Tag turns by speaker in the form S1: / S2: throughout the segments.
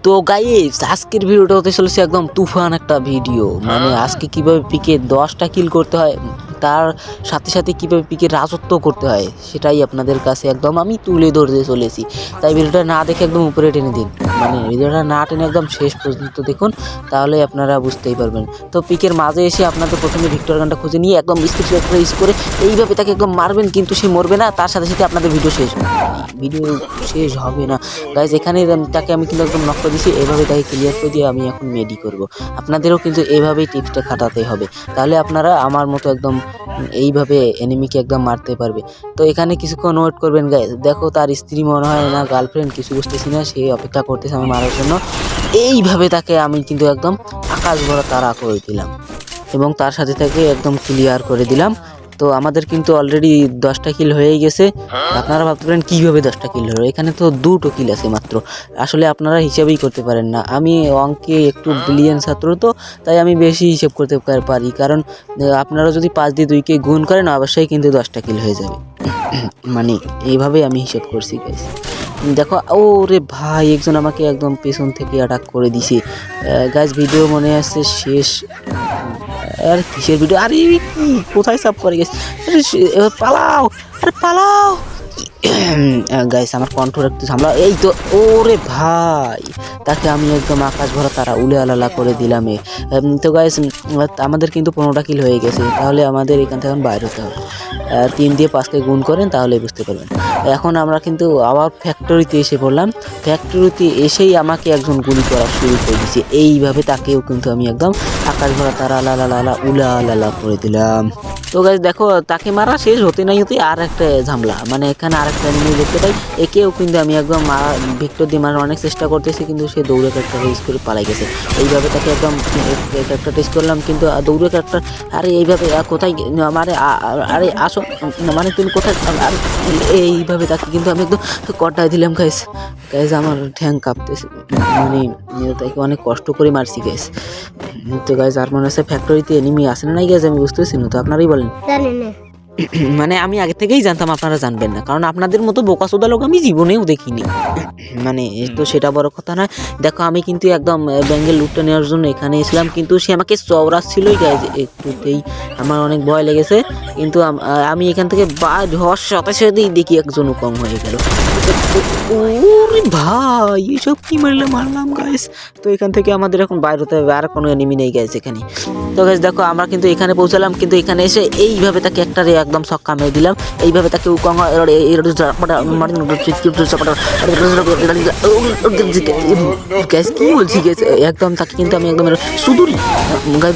S1: তো গাইস আজকের ভিডিওটা হতে চলেছে একদম তুফান একটা ভিডিও। মানে আজকে কিভাবে পিকে 10টা কিল করতে হয়, তার সাথে সাথে কীভাবে পিকে রাজত্ব করতে হয় সেটাই আপনাদের কাছে একদম আমি তুলে ধরতে চলেছি। তাই ভিডিওটা না দেখে একদম উপরে টেনে দিন, মানে ভিডিওটা না টেনে একদম শেষ পর্যন্ত দেখুন, তাহলে আপনারা বুঝতেই পারবেন। তো পিকের মাঝে এসে আপনাদের প্রথমে ভিক্টর গানটা খুঁজে নিয়ে একদম স্পিড ইউজ করে এইভাবে তাকে একদম মারবেন, কিন্তু সে মরবে না, তার সাথে সাথে আপনাদের ভিডিও শেষ হবে না গাইজ। এখানে তাকে আমি কিন্তু একদম নক করে দিচ্ছি, এভাবে তাকে ক্লিয়ার করে দিয়ে আমি এখন মেডি করব। আপনাদেরও কিন্তু এভাবেই টিপসটা খাটাতে হবে, তাহলে আপনারা আমার মতো একদম এইভাবে এনিমিকে একদম মারতে পারবে। তো এখানে কিছুক্ষণ ওয়েট করবেন গাইজ। দেখো তার স্ত্রী মনে হয় না গার্লফ্রেন্ড, কিছু বুঝতেছি না, সে অপেক্ষা করতেছে আমি মারার জন্য। এইভাবে তাকে আমি কিন্তু একদম আকাশ ভরা তাড়া করে দিলাম এবং তার সাথে তাকে একদম ক্লিয়ার করে দিলাম। তো আমাদের কিন্তু অলরেডি 10টা কিল হয়েই গেছে। আপনারা ভাবতে পারেন কীভাবে 10টা কিল হলো, এখানে তো 2টো কিল আছে মাত্র। আসলে আপনারা হিসাবেই করতে পারেন না, আমি অঙ্কে একটু ব্রিলিয়ান্ট ছাত্র, তো তাই আমি বেশি হিসেব করতে পারি, কারণ আপনারা যদি 5 দিয়ে 2কে গুণ করেন অবশ্যই কিন্তু 10টা কিল হয়ে যাবে। মানে এইভাবে আমি হিসেব করছি গাইস। দেখো ও রে ভাই, একজন আমাকে একদম পেছন থেকে অ্যাটাক করে দিছে গাইস। ভিডিও মনে আসছে শেষ, আর কিসের ভিডিও, আরে কি কোথায় সাব করে গেছে, পালাও, আরে পালাও গাইস। আমার কন্ট্রোল একটু সামলাও। এই তো ওরে ভাই, তাকে আমি একদম আকাশ ভরা তারা উলে আলালা করে দিলাম। তো গাইস আমাদের কিন্তু 15টা কিল হয়ে গেছে, তাহলে আমাদের এখান থেকে বাইরে হতে হবে। 3 দিয়ে 5কে গুণ করেন তাহলে বুঝতে পারবেন। এখন আমরা কিন্তু আবার ফ্যাক্টরিতে এসে পড়লাম। ফ্যাক্টরিতে এসেই আমাকে একজন গুলি করা শুরু করে দিয়েছে, এইভাবে তাকেও কিন্তু আমি একদম আকাশ ভরা তারা লালা উলা লালা করে দিলাম। তো গাইস দেখো তাকে মারা শেষ হতে নাই হতে আর একটা ঝামেলা, মানে এখানে আরেকটা এনিমি দেখতে পাই, একেও কিন্তু আমি একদম ভিক্টর দিয়ে মারার অনেক চেষ্টা করতেছি, কিন্তু সে দৌড়ে একটা রেস করে পালাই গেছে। এইভাবে তাকে একদম একটা টেস্ট করলাম, কিন্তু দৌড়ে একটা, আরে এইভাবে কোথায় মানে আরে আসো, মানে তুমি কোথায়, এইভাবে তাকে কিন্তু আমি একদম কটায় দিলাম গাইস। আমার ঠ্যাং কাঁপতেছে, মানে তাকে অনেক কষ্ট করে মারছি গাইস। তো গাইস আর মনে হচ্ছে ফ্যাক্টরিতে এনিমি আসে না গাইস, আমি বুঝতেছি না, তো আপনারাই বলেন। মানে আমি আগে থেকেই জানতাম আপনারা জানবেন না, কারণ আপনাদের মতো বোকাচোদা লোক আমি জীবনেও দেখিনি। মানে তো সেটা বড় কথা নয়। দেখো আমি কিন্তু একদম ব্যাঙ্গেল লুটটা নেওয়ার জন্য এখানে এসেছিলাম, কিন্তু সে আমাকে চওড়াচ্ছিলই গাইজ, একটুতেই আমার অনেক ভয় লেগেছে। কিন্তু আমি এখান থেকে হওয়ার সাথে সাথেই দেখি একজনও কম হয়ে গেল। ওরে ভাই, এইসব কি মারলাম গাইস। তো এখান থেকে আমাদের এখন বাইরে হতে হবে, আর কোনো এনিমি নেই গাইস এখানে। তো গাইস দেখো আমরা কিন্তু এখানে পৌঁছালাম, কিন্তু এখানে এসে এইভাবে তাকে একটারে একদম ছক্কা মেরে দিলাম, এইভাবে তাকে কি বলছি গাইস, একদম তাকে কিন্তু আমি একদম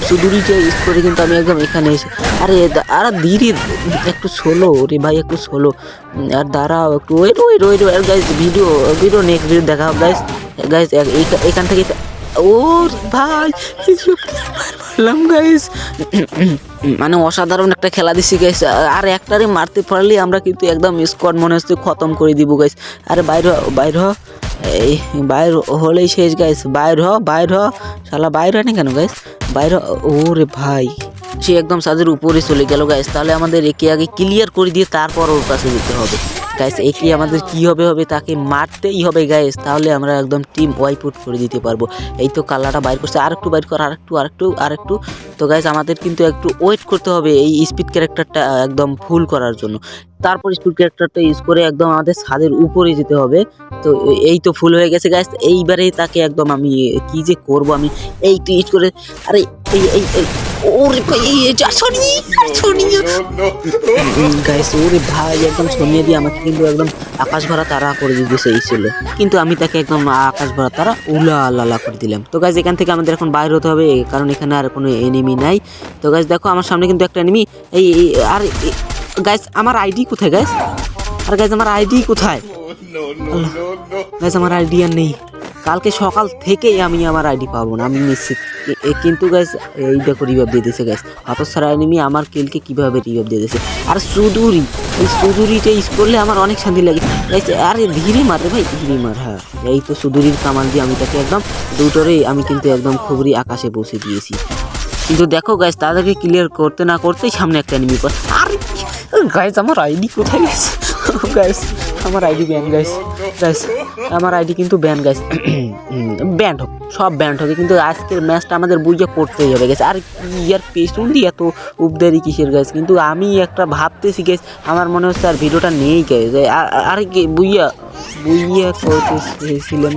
S1: সুদূরিকে ইউজ করে কিন্তু আমি একদম এখানে এসে, আরে ধীরে একটু সোলো রে ভাই, একটু সোলো, আর দাঁড়াও একটু wait guys. Video next video দেখা হবে গাইস। এখান থেকে ও ভাই মারলাম গাইস, মানে অসাধারণ একটা খেলা দিচ্ছি গাইস। আর একটারে মারতে পারলে আমরা কিন্তু একদম স্কোয়াড মনে হচ্ছে খতম করে দিব গাইস। আরে বাইর হ এই বাইর হলেই শেষ গাইস, বাইর হ শালা, বাইর হয় না কেন গাইস, বাইর। ওরে ভাই, সে একদম সাজের উপরে চলে গেল গাইস। তাহলে আমাদের একে আগে ক্লিয়ার করে দিয়ে তারপর ওর কাছে যেতে হবে গাইস। একে আমাদের কি হবে তাকে মারতেই হবে গাইস, তাহলে আমরা একদম টিম ওয়াইপ আউট করে দিতে পারবো। এই তো কালারটা বাইর করছে, আরেকটু বাইর কর, আরেকটু। তো গাইস আমাদের কিন্তু একটু ওয়েট করতে হবে এই স্পিড ক্যারেক্টারটা একদম ফুল করার জন্য, তারপর স্পিড ক্যারেক্টারটা ইউজ করে একদম আমাদের ছাদের উপরে যেতে হবে। তো এই তো ফুল হয়ে গেছে গাইস, এইবারে তাকে একদম আমি কি যে করব, আমি এই তো ইউজ করে, আরে এই ওরে ভাই গাইস, ওরে ভাই একদম ছড়িয়ে দিয়ে আমাকে কিন্তু একদম আকাশ ভরা তারা করে দিতেছে এই ছিল, কিন্তু আমি তাকে একদম আকাশ ভরা তারা উলা লালা করে দিলাম। তো গাইস এখান থেকে আমাদের এখন বাইরে হতে হবে, কারণ এখানে আর কোনো এনিমি নাই। তো গাইস দেখো আমার সামনে কিন্তু একটা এনিমি, এই আর গাইস আমার আইডি কোথায় গাইস, আর গাইস আমার আইডি কোথায় গাইস, আমার আইডি আর নেই। কালকে সকাল থেকেই আমি আমার আইডি পাবো না, আমি নিশ্চিত। কিন্তু গাইস এই দেখো রিভাইভ দিয়ে দিয়েছে গাইস, হতসারা এনিমি আমার কিলকে কিভাবে রিভাইভ দিয়ে দিয়েছে। আর এই সুদূরিটা ইউজ করলে আমার অনেক শান্তি লাগে গাইস। আরে ধীরে মার রে ভাই, ধীরে মার। হ্যাঁ এই তো সুদূরির কামাল দিয়ে আমি তাকে একদম দুটোরেই আমি কিন্তু একদম খুবই আকাশে পৌঁছে দিয়েছি। কিন্তু দেখো গাইস তাদেরকে ক্লিয়ার করতে না করতেই সামনে একটা এনিমি পড়ে। আর গাইস আমার আইডি কোথায় গেছে গাইস, আমার আইডি ব্যান গাইস গাইস, আমার আইডি কিন্তু ব্যান গাইস। ব্যান্ড হোক, সব ব্যান্ড হোক, কিন্তু আজকের ম্যাচটা আমাদের বুঝে করতেই হবে গেছে। আর ইয়ার পেছন দিয়ে এত উপদেরি কিসের গাইস, কিন্তু আমি একটা ভাবতেছি গেছ, আমার মনে হচ্ছে আর ভিডিওটা নেই গেছে। আর কি বুইয়া করতেছিলেন,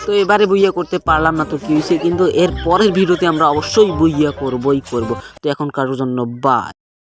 S1: তো এবারে বুইয়া করতে পারলাম না, তো কি হয়েছে, কিন্তু এর পরের ভিডিওতে আমরা অবশ্যই বুইয়া করবই করব। তো এখনকার জন্য বাই।